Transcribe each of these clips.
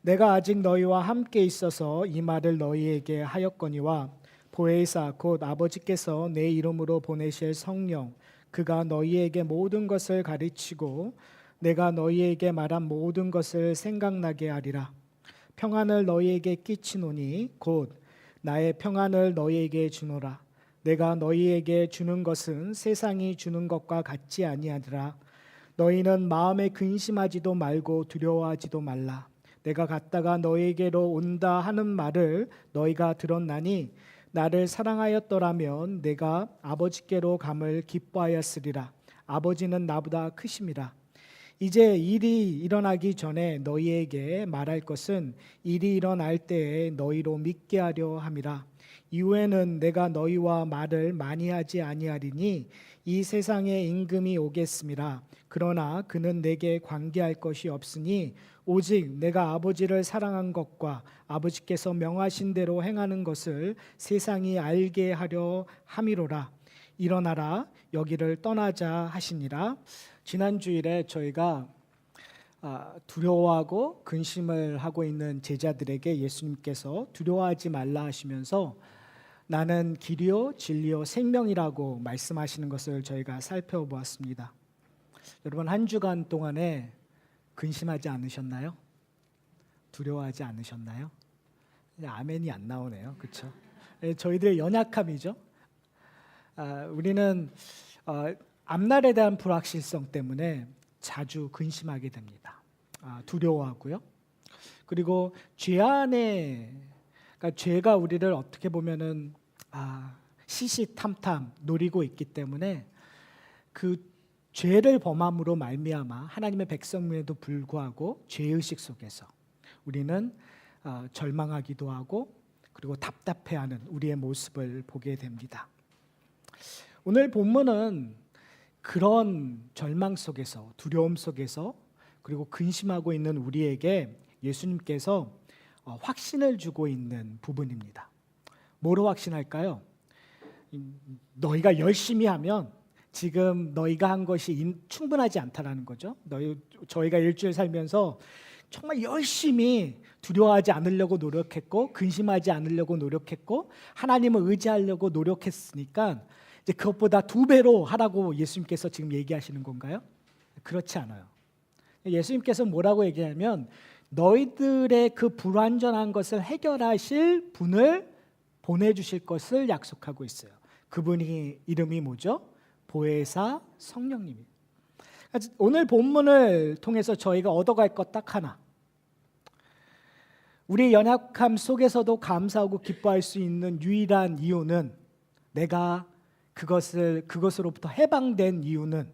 내가 아직 너희와 함께 있어서 이 말을 너희에게 하였거니와 보혜사 곧 아버지께서 내 이름으로 보내실 성령 그가 너희에게 모든 것을 가르치고 내가 너희에게 말한 모든 것을 생각나게 하리라. 평안을 너희에게 끼치노니 곧 나의 평안을 너희에게 주노라. 내가 너희에게 주는 것은 세상이 주는 것과 같지 아니하리라. 너희는 마음에 근심하지도 말고 두려워하지도 말라. 내가 갔다가 너희에게로 온다 하는 말을 너희가 들었나니 나를 사랑하였더라면 내가 아버지께로 감을 기뻐하였으리라. 아버지는 나보다 크심이라. 이제 일이 일어나기 전에 너희에게 말할 것은 일이 일어날 때에 너희로 믿게 하려 함이라. 이후에는 내가 너희와 말을 많이 하지 아니하리니 이 세상에 임금이 오겠음이라. 그러나 그는 내게 관계할 것이 없으니 오직 내가 아버지를 사랑한 것과 아버지께서 명하신 대로 행하는 것을 세상이 알게 하려 함이로라. 일어나라 여기를 떠나자 하시니라. 지난 주일에 저희가 두려워하고 근심을 하고 있는 제자들에게 예수님께서 두려워하지 말라 하시면서 나는 길이요 진리요 생명이라고 말씀하시는 것을 저희가 살펴보았습니다. 여러분 한 주간 동안에 근심하지 않으셨나요? 두려워하지 않으셨나요? 아멘이 안 나오네요. 그렇죠? 저희들의 연약함이죠. 우리는 앞날에 대한 불확실성 때문에 자주 근심하게 됩니다. 두려워하고요. 그리고 죄 안에 그러니까 죄가 우리를 어떻게 보면은 시시탐탐 노리고 있기 때문에 그 죄를 범함으로 말미암아 하나님의 백성임에도 불구하고 죄의식 속에서 우리는 절망하기도 하고 그리고 답답해하는 우리의 모습을 보게 됩니다. 오늘 본문은 그런 절망 속에서 두려움 속에서 그리고 근심하고 있는 우리에게 예수님께서 확신을 주고 있는 부분입니다. 뭐로 확신할까요? 너희가 열심히 하면 지금 너희가 한 것이 충분하지 않다라는 거죠. 저희가 일주일 살면서 정말 열심히 두려워하지 않으려고 노력했고 근심하지 않으려고 노력했고 하나님을 의지하려고 노력했으니까 이제 그것보다 2배로 하라고 예수님께서 지금 얘기하시는 건가요? 그렇지 않아요. 예수님께서 뭐라고 얘기하면 너희들의 그 불완전한 것을 해결하실 분을 보내주실 것을 약속하고 있어요. 그분이 이름이 뭐죠? 보혜사 성령님입니다. 오늘 본문을 통해서 저희가 얻어갈 것 딱 하나. 우리의 연약함 속에서도 감사하고 기뻐할 수 있는 유일한 이유는 내가 그것으로부터 해방된 이유는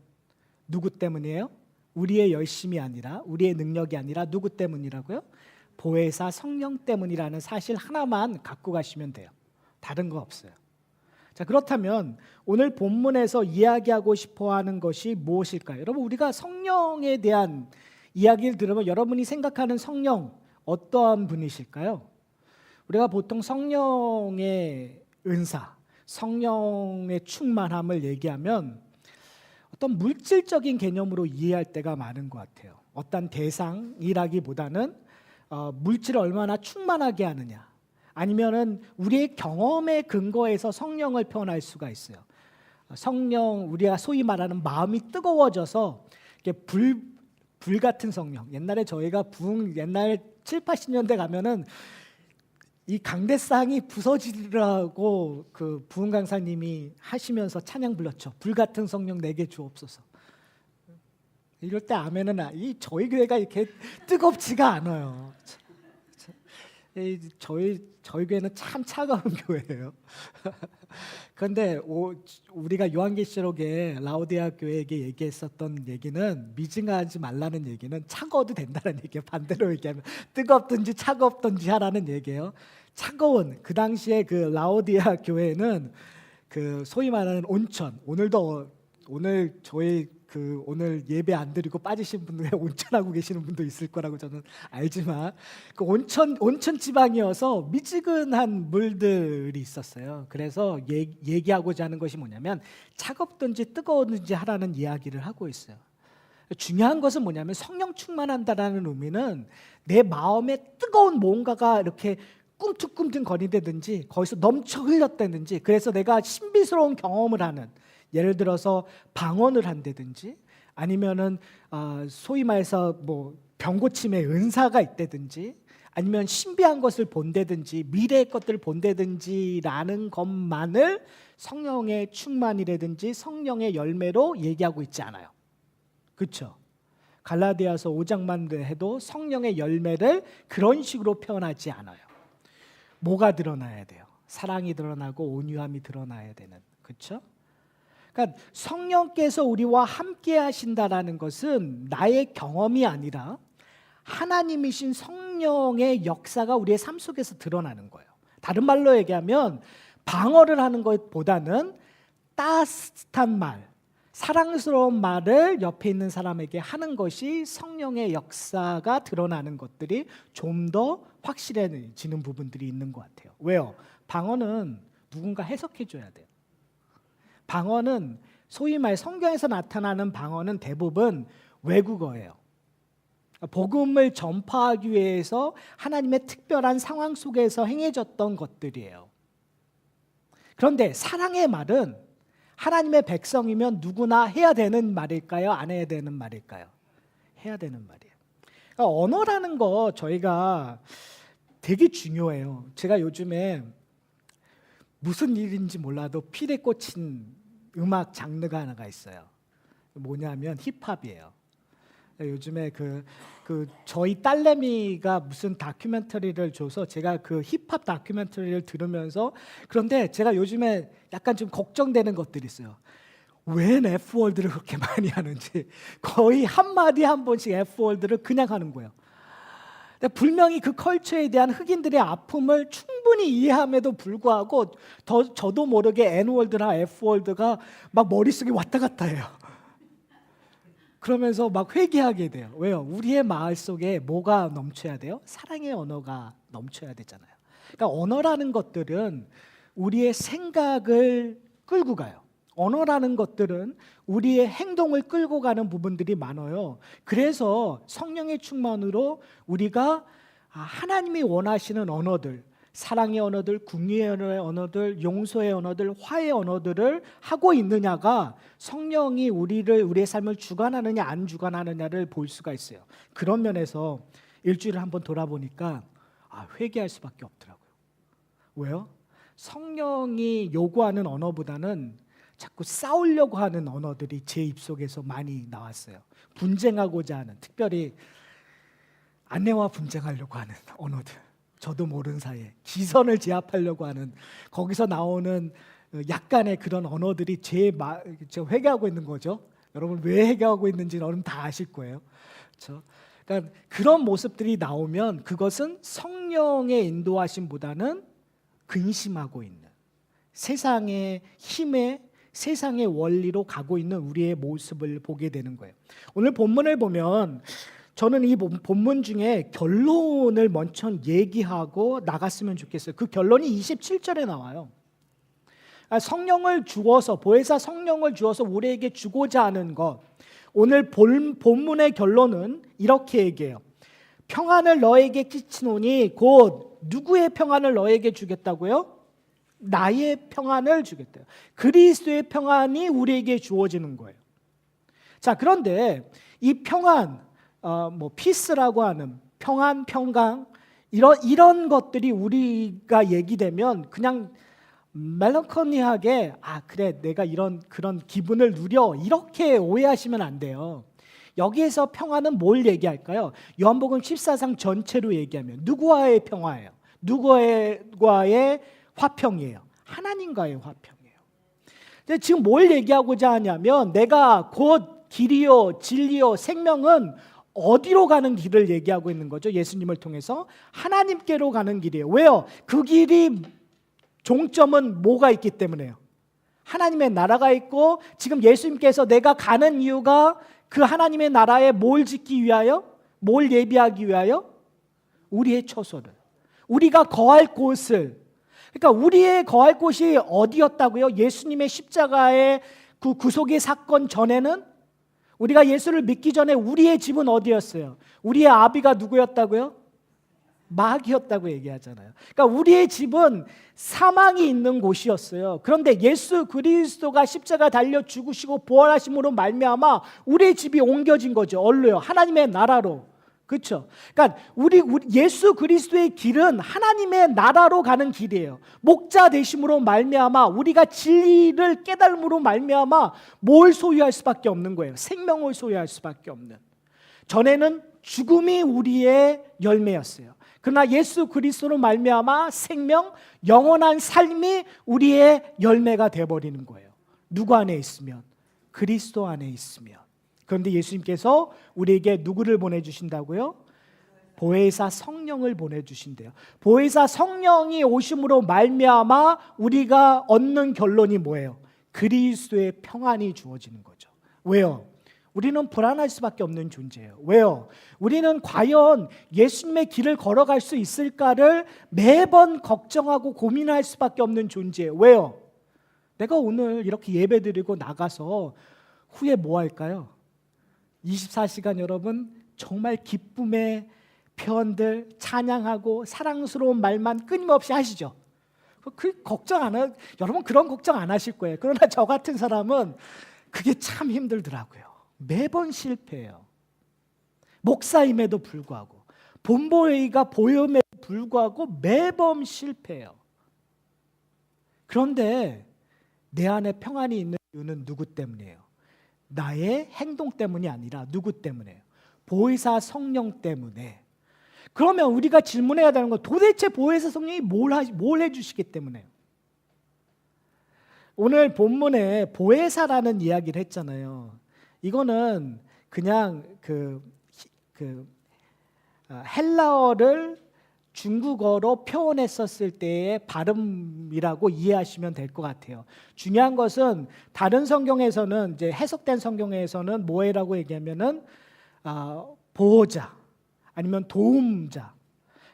누구 때문이에요? 우리의 열심이 아니라 우리의 능력이 아니라 누구 때문이라고요? 보혜사 성령 때문이라는 사실 하나만 갖고 가시면 돼요. 다른 거 없어요. 자, 그렇다면 오늘 본문에서 이야기하고 싶어 하는 것이 무엇일까요? 여러분 우리가 성령에 대한 이야기를 들으면 여러분이 생각하는 성령 어떠한 분이실까요? 우리가 보통 성령의 은사, 성령의 충만함을 얘기하면 어떤 물질적인 개념으로 이해할 때가 많은 것 같아요. 어떤 대상이라기보다는 물질을 얼마나 충만하게 하느냐 아니면은 우리의 경험에 근거해서 성령을 표현할 수가 있어요. 성령 우리가 소위 말하는 마음이 뜨거워져서 이렇게 불 같은 성령. 옛날에 저희가 옛날 7, 80년대 가면은 이 강대상이 부서지라고 그 부흥 강사님이 하시면서 찬양 불렀죠. 불 같은 성령 내게 주옵소서. 이럴 때 아멘은 저희 교회가 이렇게 뜨겁지가 않아요. 저희 교회는 참 차가운 교회예요. 그런데 우리가 요한계시록에 라오디아 교회에게 얘기했었던 얘기는 미증하지 말라는 얘기는 차가워도 된다는 얘기예요. 반대로 얘기하면 뜨겁든지 차갑든지 하라는 얘기예요. 차가운 그 당시에 그 라오디아 교회는 그 소위 말하는 온천. 오늘 저희 오늘 예배 안 드리고 빠지신 분들 온천하고 계시는 분도 있을 거라고 저는 알지만 그 온천 지방이어서 미지근한 물들이 있었어요. 그래서 얘기하고자 하는 것이 뭐냐면 차갑든지 뜨거웠든지 하라는 이야기를 하고 있어요. 중요한 것은 뭐냐면 성령 충만한다라는 의미는 내 마음에 뜨거운 뭔가가 이렇게 꿈틀꿈틀 거리다든지 거기서 넘쳐 흘렸다든지, 그래서 내가 신비스러운 경험을 하는, 예를 들어서 방언을 한다든지 아니면은 소위 말해서 뭐 병고침의 은사가 있다든지 아니면 신비한 것을 본다든지 미래의 것들을 본다든지라는 것만을 성령의 충만이라든지 성령의 열매로 얘기하고 있지 않아요. 그렇죠? 갈라디아서 5장만 해도 성령의 열매를 그런 식으로 표현하지 않아요. 뭐가 드러나야 돼요? 사랑이 드러나고 온유함이 드러나야 되는, 그렇죠? 그러니까 성령께서 우리와 함께 하신다라는 것은 나의 경험이 아니라 하나님이신 성령의 역사가 우리의 삶 속에서 드러나는 거예요. 다른 말로 얘기하면 방언을 하는 것보다는 따뜻한 말, 사랑스러운 말을 옆에 있는 사람에게 하는 것이 성령의 역사가 드러나는 것들이 좀 더 확실해지는 부분들이 있는 것 같아요. 왜요? 방언은 누군가 해석해 줘야 돼요. 방언은 소위 말 성경에서 나타나는 방언은 대부분 외국어예요. 복음을 전파하기 위해서 하나님의 특별한 상황 속에서 행해졌던 것들이에요. 그런데 사랑의 말은 하나님의 백성이면 누구나 해야 되는 말일까요? 안 해야 되는 말일까요? 해야 되는 말이에요. 그러니까 언어라는 거 저희가 되게 중요해요. 제가 요즘에 무슨 일인지 몰라도 피에 꽂힌 음악 장르가 하나가 있어요. 뭐냐면 힙합이에요. 요즘에 저희 딸내미가 무슨 다큐멘터리를 줘서 제가 그 힙합 다큐멘터리를 들으면서, 그런데 제가 요즘에 약간 좀 걱정되는 것들이 있어요. 왜 F월드를 그렇게 많이 하는지. 거의 한마디 한 번씩 F월드를 그냥 하는 거예요. 분명히 그 컬처에 대한 흑인들의 아픔을 충분히 이해함에도 불구하고 저도 모르게 N월드나 F월드가 막 머릿속에 왔다 갔다 해요. 그러면서 막 회개하게 돼요. 왜요? 우리의 마을 속에 뭐가 넘쳐야 돼요? 사랑의 언어가 넘쳐야 되잖아요. 그러니까 언어라는 것들은 우리의 생각을 끌고 가요. 언어라는 것들은 우리의 행동을 끌고 가는 부분들이 많아요. 그래서 성령의 충만으로 우리가 하나님이 원하시는 언어들, 사랑의 언어들, 궁유의 언어들, 용서의 언어들, 화해의 언어들을 하고 있느냐가 성령이 우리의 삶을 주관하느냐 안 주관하느냐를 볼 수가 있어요. 그런 면에서 일주일을 한번 돌아보니까 회개할 수밖에 없더라고요. 왜요? 성령이 요구하는 언어보다는 자꾸 싸우려고 하는 언어들이 제 입속에서 많이 나왔어요. 분쟁하고자 하는, 특별히 아내와 분쟁하려고 하는 언어들, 저도 모르는 사이에 기선을 제압하려고 하는, 거기서 나오는 약간의 그런 언어들이 제가 회개하고 있는 거죠. 여러분 왜 회개하고 있는지 여러분 다 아실 거예요. 그렇죠? 그러니까 그런 모습들이 나오면 그것은 성령의 인도하심보다는 근심하고 있는, 세상의 힘에, 세상의 원리로 가고 있는 우리의 모습을 보게 되는 거예요. 오늘 본문을 보면 저는 이 본문 중에 결론을 먼저 얘기하고 나갔으면 좋겠어요. 그 결론이 27절에 나와요. 성령을 주어서, 보혜사 성령을 주어서 우리에게 주고자 하는 것. 오늘 본문의 결론은 이렇게 얘기해요. 평안을 너에게 끼치노니, 곧 누구의 평안을 너에게 주겠다고요? 나의 평안을 주겠대요. 그리스도의 평안이 우리에게 주어지는 거예요. 자, 그런데 이 평안, 피스라고 하는 평안, 평강, 이런 것들이 우리가 얘기되면 그냥 멜랑콜리하게 그래 내가 그런 기분을 누려, 이렇게 오해하시면 안 돼요. 여기에서 평안은 뭘 얘기할까요? 요한복음 14장 전체로 얘기하면 누구와의 평화예요? 누구와의 화평이에요? 하나님과의 화평이에요. 근데 지금 뭘 얘기하고자 하냐면 내가 곧 길이요 진리요 생명은 어디로 가는 길을 얘기하고 있는 거죠. 예수님을 통해서 하나님께로 가는 길이에요. 왜요? 그 길이 종점은 뭐가 있기 때문에요. 하나님의 나라가 있고, 지금 예수님께서 내가 가는 이유가 그 하나님의 나라에 뭘 짓기 위하여? 뭘 예비하기 위하여? 우리의 처소를, 우리가 거할 곳을. 그러니까 우리의 거할 곳이 어디였다고요? 예수님의 십자가의 그 구속의 사건 전에는 우리가 예수를 믿기 전에 우리의 집은 어디였어요? 우리의 아비가 누구였다고요? 마귀였다고 얘기하잖아요. 그러니까 우리의 집은 사망이 있는 곳이었어요. 그런데 예수 그리스도가 십자가 달려 죽으시고 부활하심으로 말미암아 우리의 집이 옮겨진 거죠. 어디로요? 하나님의 나라로. 그렇죠? 그러니까 우리 예수 그리스도의 길은 하나님의 나라로 가는 길이에요. 목자 되심으로 말미암아 우리가 진리를 깨달음으로 말미암아 뭘 소유할 수밖에 없는 거예요. 생명을 소유할 수밖에 없는. 전에는 죽음이 우리의 열매였어요. 그러나 예수 그리스도로 말미암아 생명, 영원한 삶이 우리의 열매가 되어버리는 거예요. 누구 안에 있으면? 그리스도 안에 있으면. 그런데 예수님께서 우리에게 누구를 보내주신다고요? 보혜사 성령을 보내주신대요. 보혜사 성령이 오심으로 말미암아 우리가 얻는 결론이 뭐예요? 그리스도의 평안이 주어지는 거죠. 왜요? 우리는 불안할 수밖에 없는 존재예요. 왜요? 우리는 과연 예수님의 길을 걸어갈 수 있을까를 매번 걱정하고 고민할 수밖에 없는 존재예요. 왜요? 내가 오늘 이렇게 예배드리고 나가서 후에 뭐 할까요? 24시간 여러분 정말 기쁨의 표현들 찬양하고 사랑스러운 말만 끊임없이 하시죠. 그 걱정 안 하, 여러분 그런 걱정 안 하실 거예요. 그러나 저 같은 사람은 그게 참 힘들더라고요. 매번 실패해요. 목사임에도 불구하고 본보회의가 보험에도 불구하고 매번 실패해요. 그런데 내 안에 평안이 있는 이유는 누구 때문이에요? 나의 행동 때문이 아니라 누구 때문이에요? 보혜사 성령 때문에. 그러면 우리가 질문해야 되는 건 도대체 보혜사 성령이 뭘 해주시기 때문에요? 오늘 본문에 보혜사라는 이야기를 했잖아요. 이거는 그냥 헬라어를 중국어로 표현했었을 때의 발음이라고 이해하시면 될 것 같아요. 중요한 것은 다른 성경에서는 이제 해석된 성경에서는 뭐라고 얘기하면은 보호자 아니면 도움자.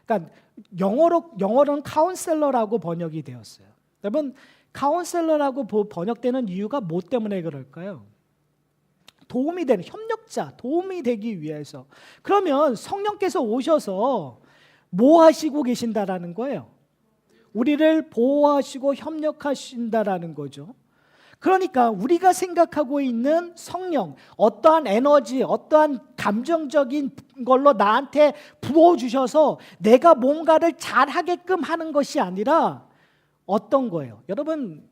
그러니까 영어로는 카운셀러라고 번역이 되었어요. 여러분 카운셀러라고 번역되는 이유가 뭐 때문에 그럴까요? 도움이 되는 협력자, 도움이 되기 위해서. 그러면 성령께서 오셔서 뭐 하시고 계신다라는 거예요? 우리를 보호하시고 협력하신다라는 거죠. 그러니까 우리가 생각하고 있는 성령, 어떠한 에너지, 어떠한 감정적인 걸로 나한테 부어주셔서 내가 뭔가를 잘하게끔 하는 것이 아니라 어떤 거예요? 여러분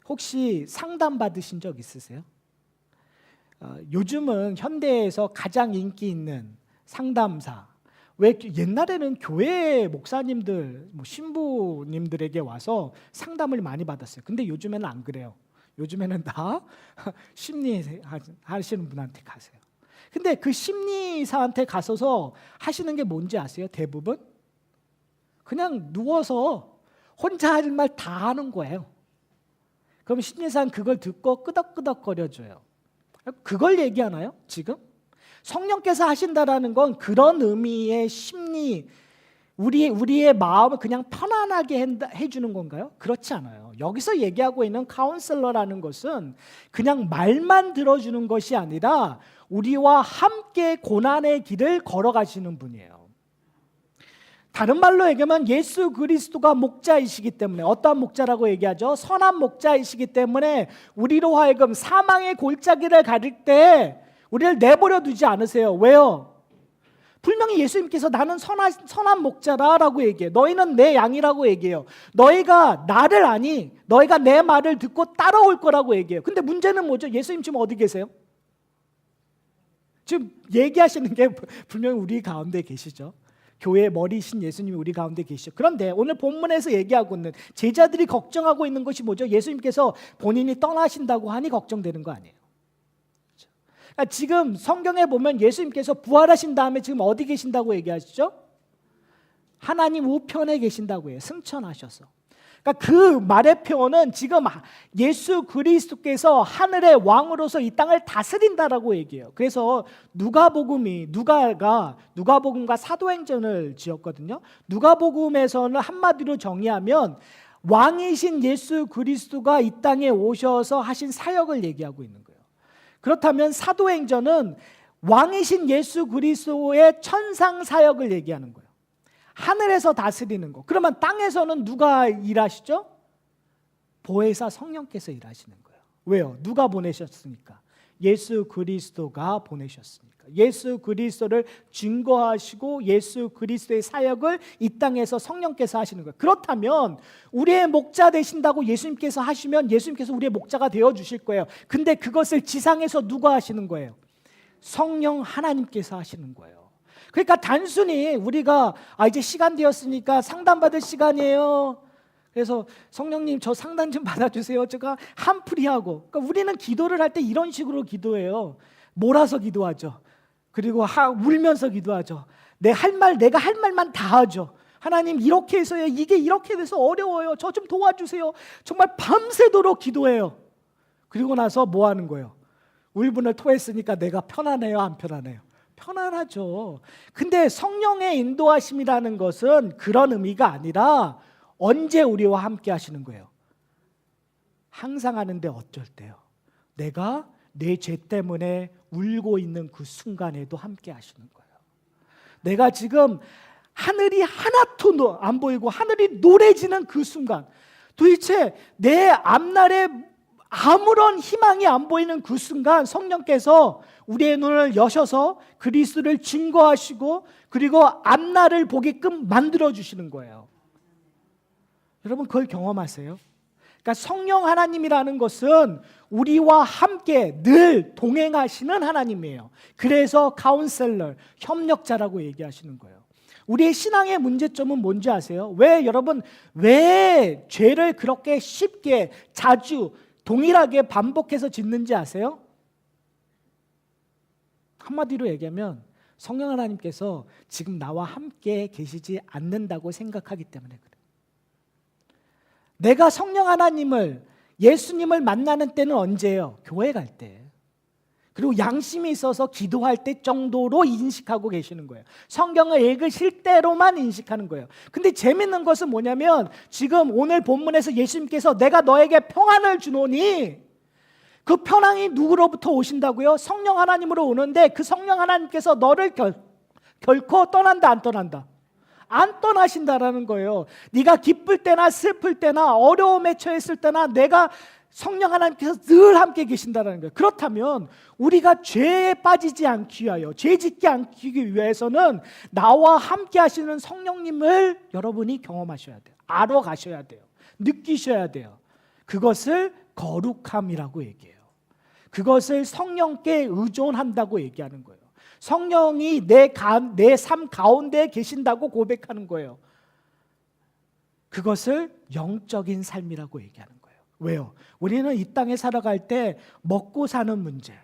혹시 상담 받으신 적 있으세요? 요즘은 현대에서 가장 인기 있는 상담사, 왜 옛날에는 교회 목사님들, 신부님들에게 와서 상담을 많이 받았어요. 근데 요즘에는 안 그래요. 요즘에는 다 심리 하시는 분한테 가세요. 근데 그 심리사한테 가서서 하시는 게 뭔지 아세요? 대부분 그냥 누워서 혼자 할 말 다 하는 거예요. 그럼 심리사는 그걸 듣고 끄덕끄덕거려줘요. 그걸 얘기하나요? 지금? 성령께서 하신다라는 건 그런 의미의 심리, 우리의 마음을 그냥 편안하게 해주는 건가요? 그렇지 않아요. 여기서 얘기하고 있는 카운셀러라는 것은 그냥 말만 들어주는 것이 아니라 우리와 함께 고난의 길을 걸어가시는 분이에요. 다른 말로 얘기하면 예수 그리스도가 목자이시기 때문에, 어떠한 목자라고 얘기하죠? 선한 목자이시기 때문에 우리로 하여금 사망의 골짜기를 가릴 때 우리를 내버려 두지 않으세요. 왜요? 분명히 예수님께서 나는 선한 목자라고 얘기해요. 너희는 내 양이라고 얘기해요. 너희가 나를 아니, 너희가 내 말을 듣고 따라올 거라고 얘기해요. 근데 문제는 뭐죠? 예수님 지금 어디 계세요? 지금 얘기하시는 게 분명히 우리 가운데 계시죠. 교회의 머리신 예수님이 우리 가운데 계시죠. 그런데 오늘 본문에서 얘기하고 있는 제자들이 걱정하고 있는 것이 뭐죠? 예수님께서 본인이 떠나신다고 하니 걱정되는 거 아니에요. 그러니까 지금 성경에 보면 예수님께서 부활하신 다음에 지금 어디 계신다고 얘기하시죠? 하나님 우편에 계신다고 해요. 승천하셔서. 그러니까 그 말의 표현은 지금 예수 그리스도께서 하늘의 왕으로서 이 땅을 다스린다라고 얘기해요. 그래서 누가복음과 사도행전을 지었거든요. 누가복음에서는 한마디로 정의하면 왕이신 예수 그리스도가 이 땅에 오셔서 하신 사역을 얘기하고 있는 거예요. 그렇다면 사도행전은 왕이신 예수 그리스도의 천상 사역을 얘기하는 거예요. 하늘에서 다스리는 거. 그러면 땅에서는 누가 일하시죠? 보혜사 성령께서 일하시는 거예요. 왜요? 누가 보내셨으니까? 예수 그리스도가 보내셨으니까. 예수 그리스도를 증거하시고 예수 그리스도의 사역을 이 땅에서 성령께서 하시는 거예요. 그렇다면 우리의 목자 되신다고 예수님께서 하시면 예수님께서 우리의 목자가 되어 주실 거예요. 근데 그것을 지상에서 누가 하시는 거예요? 성령 하나님께서 하시는 거예요. 그러니까 단순히 우리가 이제 시간 되었으니까 상담받을 시간이에요. 그래서 성령님 저 상담 좀 받아주세요. 제가 한풀이하고. 그러니까 우리는 기도를 할 때 이런 식으로 기도해요. 몰아서 기도하죠. 그리고 울면서 기도하죠. 내가 할 말만 다 하죠. 하나님 이렇게 해서요. 이게 이렇게 돼서 어려워요. 저 좀 도와주세요. 정말 밤새도록 기도해요. 그리고 나서 뭐 하는 거예요? 울분을 토했으니까 내가 편안해요? 안 편안해요? 편안하죠. 근데 성령의 인도하심이라는 것은 그런 의미가 아니라 언제 우리와 함께 하시는 거예요? 항상 하는데 어쩔 때요? 내가 내 죄 때문에 울고 있는 그 순간에도 함께 하시는 거예요. 내가 지금 하늘이 하나도 안 보이고 하늘이 노래지는 그 순간, 도대체 내 앞날에 아무런 희망이 안 보이는 그 순간 성령께서 우리의 눈을 여셔서 그리스도를 증거하시고 그리고 앞날을 보게끔 만들어 주시는 거예요. 여러분 그걸 경험하세요? 그러니까 성령 하나님이라는 것은 우리와 함께 늘 동행하시는 하나님이에요. 그래서 카운셀러, 협력자라고 얘기하시는 거예요. 우리의 신앙의 문제점은 뭔지 아세요? 여러분 왜 죄를 그렇게 쉽게 자주 동일하게 반복해서 짓는지 아세요? 한마디로 얘기하면 성령 하나님께서 지금 나와 함께 계시지 않는다고 생각하기 때문에 그래요. 내가 성령 하나님을, 예수님을 만나는 때는 언제예요? 교회 갈 때. 그리고 양심이 있어서 기도할 때 정도로 인식하고 계시는 거예요. 성경을 읽으실 때로만 인식하는 거예요. 근데 재밌는 것은 뭐냐면 지금 오늘 본문에서 예수님께서 내가 너에게 평안을 주노니, 그 평안이 누구로부터 오신다고요? 성령 하나님으로 오는데 그 성령 하나님께서 너를 결코 떠난다 안 떠난다? 안 떠나신다라는 거예요. 네가 기쁠 때나 슬플 때나 어려움에 처했을 때나 내가 성령 하나님께서 늘 함께 계신다는 거예요. 그렇다면 우리가 죄에 빠지지 않기 위하여, 죄 짓지 않기 위해서는 나와 함께 하시는 성령님을 여러분이 경험하셔야 돼요. 알아가셔야 돼요. 느끼셔야 돼요. 그것을 거룩함이라고 얘기해요. 그것을 성령께 의존한다고 얘기하는 거예요. 성령이 내 삶 가운데 계신다고 고백하는 거예요. 그것을 영적인 삶이라고 얘기하는 거예요. 왜요? 우리는 이 땅에 살아갈 때 먹고 사는 문제,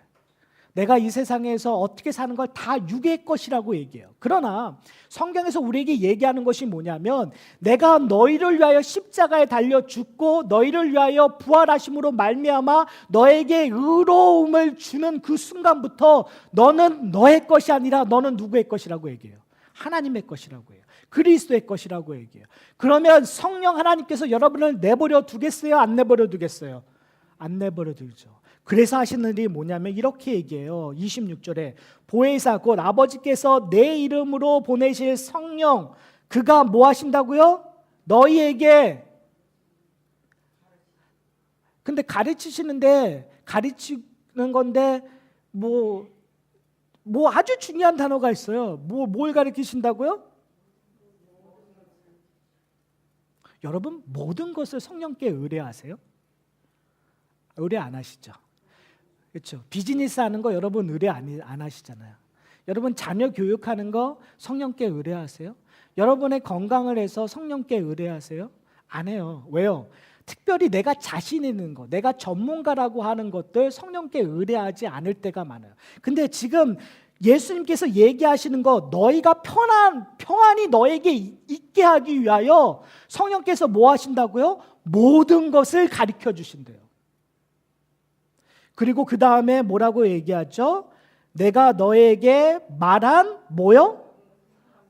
내가 이 세상에서 어떻게 사는 걸 다 육의 것이라고 얘기해요. 그러나 성경에서 우리에게 얘기하는 것이 뭐냐면 내가 너희를 위하여 십자가에 달려 죽고 너희를 위하여 부활하심으로 말미암아 너에게 의로움을 주는 그 순간부터 너는 너의 것이 아니라 너는 누구의 것이라고 얘기해요? 하나님의 것이라고 해요. 그리스도의 것이라고 얘기해요. 그러면 성령 하나님께서 여러분을 내버려 두겠어요? 안 내버려 두겠어요? 안 내버려 두죠. 그래서 하시는 일이 뭐냐면 이렇게 얘기해요. 26절에 보혜사 곧 아버지께서 내 이름으로 보내실 성령, 그가 뭐 하신다고요? 너희에게. 근데 가르치시는 건데 뭐 아주 중요한 단어가 있어요. 뭘 가르치신다고요? 여러분 모든 것을 성령께 의뢰하세요? 의뢰 안 하시죠? 그렇죠? 비즈니스 하는 거 여러분 의뢰 안 하시잖아요. 여러분 자녀 교육하는 거 성령께 의뢰하세요? 여러분의 건강을 해서 성령께 의뢰하세요? 안 해요. 왜요? 특별히 내가 자신 있는 거, 내가 전문가라고 하는 것들 성령께 의뢰하지 않을 때가 많아요. 근데 지금 예수님께서 얘기하시는 거, 너희가 평안이 너에게 있게 하기 위하여 성령께서 뭐 하신다고요? 모든 것을 가르쳐 주신대요. 그리고 그 다음에 뭐라고 얘기하죠? 내가 너에게 말한 뭐요?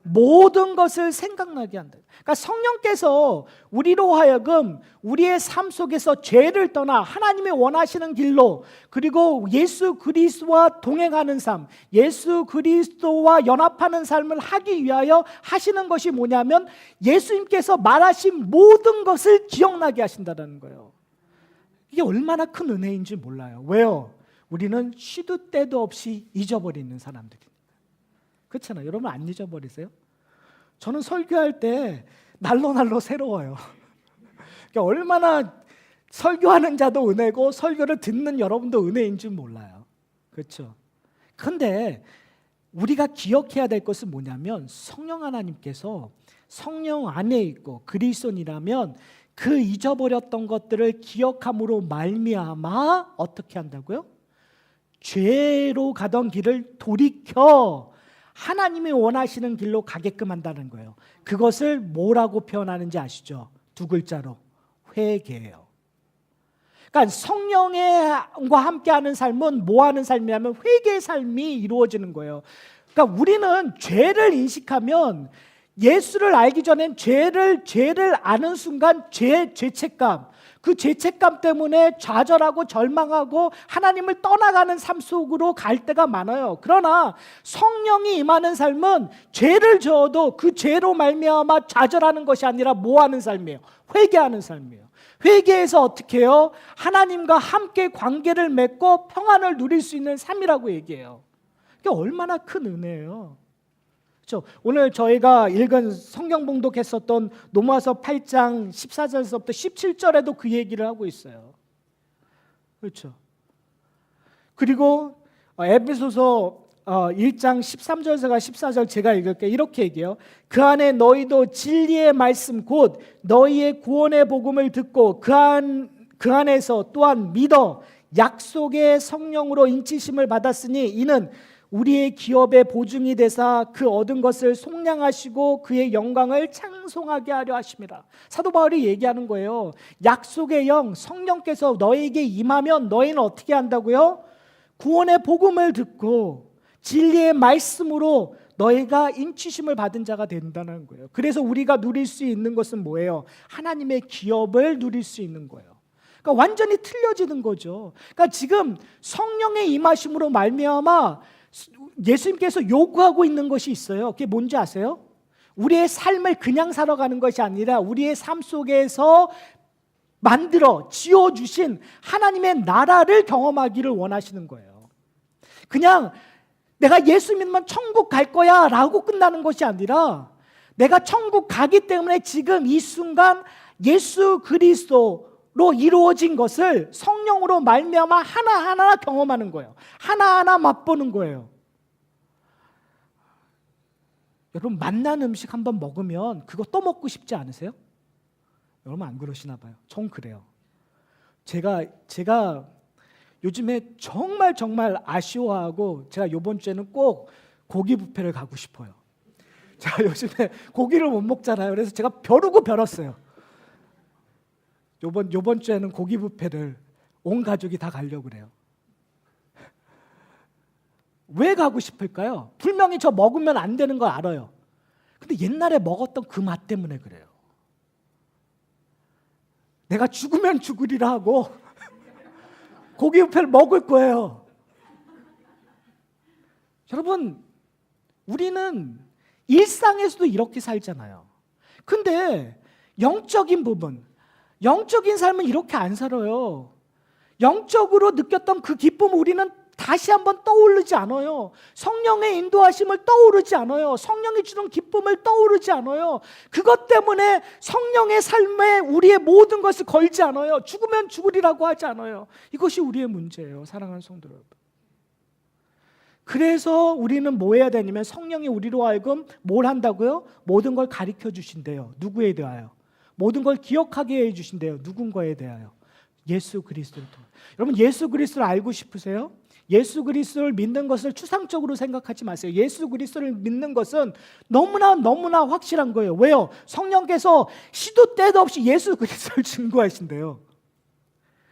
모든 것을 생각나게 한다. 그러니까 성령께서 우리로 하여금 우리의 삶 속에서 죄를 떠나 하나님이 원하시는 길로, 그리고 예수 그리스도와 동행하는 삶, 예수 그리스도와 연합하는 삶을 하기 위하여 하시는 것이 뭐냐면 예수님께서 말하신 모든 것을 기억나게 하신다는 거예요. 이게 얼마나 큰 은혜인지 몰라요. 왜요? 우리는 시도 때도 없이 잊어버리는 사람들입니다. 그렇잖아요. 여러분 안 잊어버리세요? 저는 설교할 때 날로 새로워요. 그러니까 얼마나 설교하는 자도 은혜고 설교를 듣는 여러분도 은혜인지 몰라요. 그렇죠? 그런데 우리가 기억해야 될 것은 뭐냐면 성령 하나님께서 성령 안에 있고 그리스도인이라면 그 잊어버렸던 것들을 기억함으로 말미암아 어떻게 한다고요? 죄로 가던 길을 돌이켜 하나님이 원하시는 길로 가게끔 한다는 거예요. 그것을 뭐라고 표현하는지 아시죠? 두 글자로 회개예요. 그러니까 성령과 함께하는 삶은 뭐 하는 삶이냐면 회개의 삶이 이루어지는 거예요. 그러니까 우리는 죄를 인식하면 예수를 알기 전엔 죄를 아는 순간 죄책감, 그 죄책감 때문에 좌절하고 절망하고 하나님을 떠나가는 삶 속으로 갈 때가 많아요. 그러나 성령이 임하는 삶은 죄를 저어도 그 죄로 말미암아 좌절하는 것이 아니라 뭐 하는 삶이에요? 회개하는 삶이에요. 회개해서 어떻게 해요? 하나님과 함께 관계를 맺고 평안을 누릴 수 있는 삶이라고 얘기해요. 이게 얼마나 큰 은혜예요. 그렇죠? 오늘 저희가 읽은 성경 봉독했었던 로마서 8장 14절에서부터 17절에도 그 얘기를 하고 있어요. 그렇죠? 그리고 에베소서 1장 13절에서가 14절 제가 읽을게요. 이렇게 얘기해요. 그 안에 너희도 진리의 말씀 곧 너희의 구원의 복음을 듣고 그 안에서 또한 믿어 약속의 성령으로 인치심을 받았으니 이는 우리의 기업의 보증이 되사 그 얻은 것을 속량하시고 그의 영광을 찬송하게 하려 하심이라. 사도 바울이 얘기하는 거예요. 약속의 영 성령께서 너에게 임하면 너희는 어떻게 한다고요? 구원의 복음을 듣고 진리의 말씀으로 너희가 인치심을 받은 자가 된다는 거예요. 그래서 우리가 누릴 수 있는 것은 뭐예요? 하나님의 기업을 누릴 수 있는 거예요. 그러니까 완전히 틀려지는 거죠. 그러니까 지금 성령의 임하심으로 말미암아 예수님께서 요구하고 있는 것이 있어요. 그게 뭔지 아세요? 우리의 삶을 그냥 살아가는 것이 아니라 우리의 삶 속에서 만들어 지어주신 하나님의 나라를 경험하기를 원하시는 거예요. 그냥 내가 예수 믿으면 천국 갈 거야 라고 끝나는 것이 아니라 내가 천국 가기 때문에 지금 이 순간 예수 그리스도로 이루어진 것을 성령으로 말미암아 하나하나 경험하는 거예요. 하나하나 맛보는 거예요. 여러분 맛난 음식 한번 먹으면 그거 또 먹고 싶지 않으세요? 여러분 안 그러시나 봐요. 전 그래요. 제가 요즘에 정말 아쉬워하고 제가 이번 주에는 꼭 고기 뷔페를 가고 싶어요. 제가 요즘에 고기를 못 먹잖아요. 그래서 제가 벼르고 벼렀어요. 요번 주에는 고기 뷔페를 온 가족이 다 가려고 그래요. 왜 가고 싶을까요? 분명히 저 먹으면 안 되는 거 알아요. 근데 옛날에 먹었던 그 맛 때문에 그래요. 내가 죽으면 죽으리라 하고 고기 뷔페를 먹을 거예요. 여러분, 우리는 일상에서도 이렇게 살잖아요. 근데 영적인 부분, 영적인 삶은 이렇게 안 살아요. 영적으로 느꼈던 그 기쁨을 우리는 다시 한번 떠오르지 않아요. 성령의 인도하심을 떠오르지 않아요. 성령이 주는 기쁨을 떠오르지 않아요. 그것 때문에 성령의 삶에 우리의 모든 것을 걸지 않아요. 죽으면 죽으리라고 하지 않아요. 이것이 우리의 문제예요. 사랑하는 성도 여러분. 그래서 우리는 뭐 해야 되냐면 성령이 우리로 하여금 뭘 한다고요? 모든 걸 가르쳐 주신대요. 누구에 대하여? 모든 걸 기억하게 해 주신대요. 누군가에 대하여? 예수 그리스도를 통해. 여러분 예수 그리스도를 알고 싶으세요? 예수 그리스도를 믿는 것을 추상적으로 생각하지 마세요. 예수 그리스도를 믿는 것은 너무나 확실한 거예요. 왜요? 성령께서 시도 때도 없이 예수 그리스도를 증거하신대요.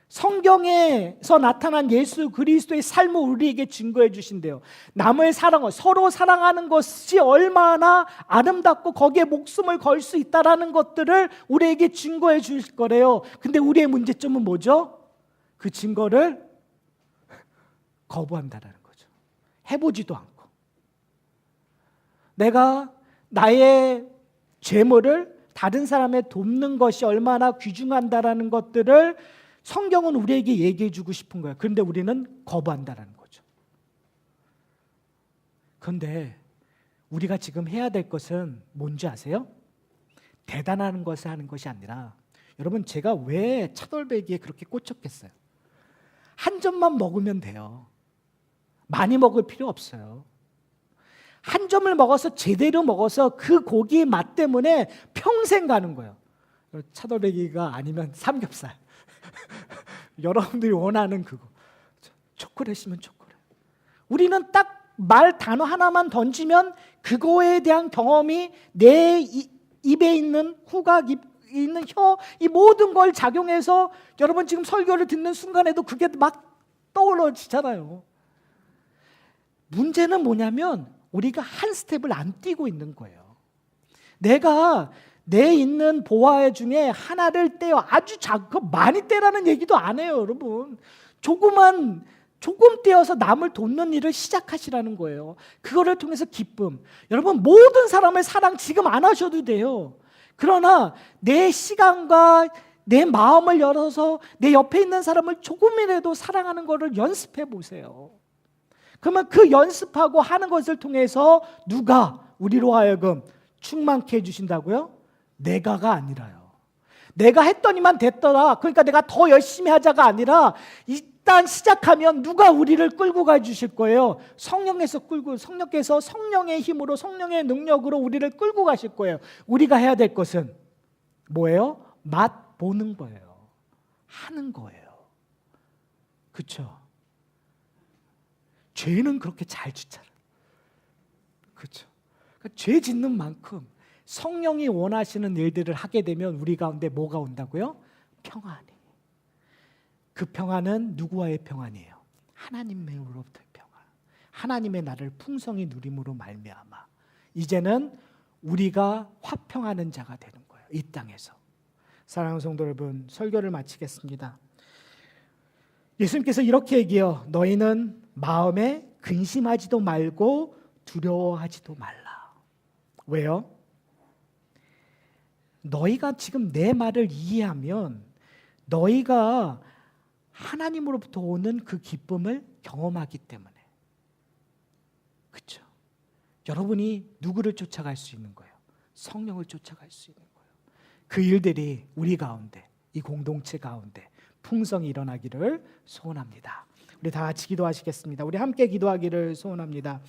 성경에서 나타난 예수 그리스도의 삶을 우리에게 증거해 주신대요. 남을 사랑하고 서로 사랑하는 것이 얼마나 아름답고 거기에 목숨을 걸 수 있다라는 것들을 우리에게 증거해 주실 거래요. 근데 우리의 문제점은 뭐죠? 그 증거를 거부한다라는 거죠. 해보지도 않고. 내가 나의 재물을 다른 사람의 돕는 것이 얼마나 귀중한다라는 것들을 성경은 우리에게 얘기해 주고 싶은 거예요. 그런데 우리는 거부한다라는 거죠. 그런데 우리가 지금 해야 될 것은 뭔지 아세요? 대단한 것을 하는 것이 아니라, 여러분, 제가 왜 차돌배기에 그렇게 꽂혔겠어요? 한 점만 먹으면 돼요. 많이 먹을 필요 없어요. 한 점을 먹어서 제대로 먹어서 그 고기의 맛 때문에 평생 가는 거예요. 차돌배기가 아니면 삼겹살. 여러분들이 원하는 그거. 초콜릿이면 초콜릿. 우리는 딱 말 단어 하나만 던지면 그거에 대한 경험이 내 입에 있는 후각, 있는 혀, 이 모든 걸 작용해서 여러분 지금 설교를 듣는 순간에도 그게 막 떠올라지잖아요. 문제는 뭐냐면 우리가 한 스텝을 안 뛰고 있는 거예요. 내가 내 있는 보화 중에 하나를 떼어 아주 작고 많이 떼라는 얘기도 안 해요, 여러분. 조금 떼어서 남을 돕는 일을 시작하시라는 거예요. 그거를 통해서 기쁨. 여러분, 모든 사람의 사랑 지금 안 하셔도 돼요. 그러나 내 시간과 내 마음을 열어서 내 옆에 있는 사람을 조금이라도 사랑하는 것을 연습해 보세요. 그러면 그 연습하고 하는 것을 통해서 누가 우리로 하여금 충만케 해주신다고요? 내가가 아니라요. 내가 했더니만 됐더라, 그러니까 내가 더 열심히 하자가 아니라 일단 시작하면 누가 우리를 끌고 가주실 거예요? 성령께서 성령의 힘으로, 성령의 능력으로 우리를 끌고 가실 거예요. 우리가 해야 될 것은 뭐예요? 맛보는 거예요. 하는 거예요. 그렇죠? 죄는 그렇게 잘 짓잖아요. 그렇죠? 그러니까 죄 짓는 만큼 성령이 원하시는 일들을 하게 되면 우리 가운데 뭐가 온다고요? 평안이. 그 평안은 누구와의 평안이에요? 하나님으로부터의 평안. 하나님의 나를 풍성히 누림으로 말미암아 이제는 우리가 화평하는 자가 되는 거예요. 이 땅에서. 사랑하는 성도 여러분, 설교를 마치겠습니다. 예수님께서 이렇게 얘기해요. 너희는 마음에 근심하지도 말고 두려워하지도 말라. 왜요? 너희가 지금 내 말을 이해하면 너희가 하나님으로부터 오는 그 기쁨을 경험하기 때문에. 그렇죠? 여러분이 누구를 쫓아갈 수 있는 거예요? 성령을 쫓아갈 수 있는 거예요. 그 일들이 우리 가운데, 이 공동체 가운데 풍성히 일어나기를 소원합니다. 우리 다 같이 기도하시겠습니다. 우리 함께 기도하기를 소원합니다.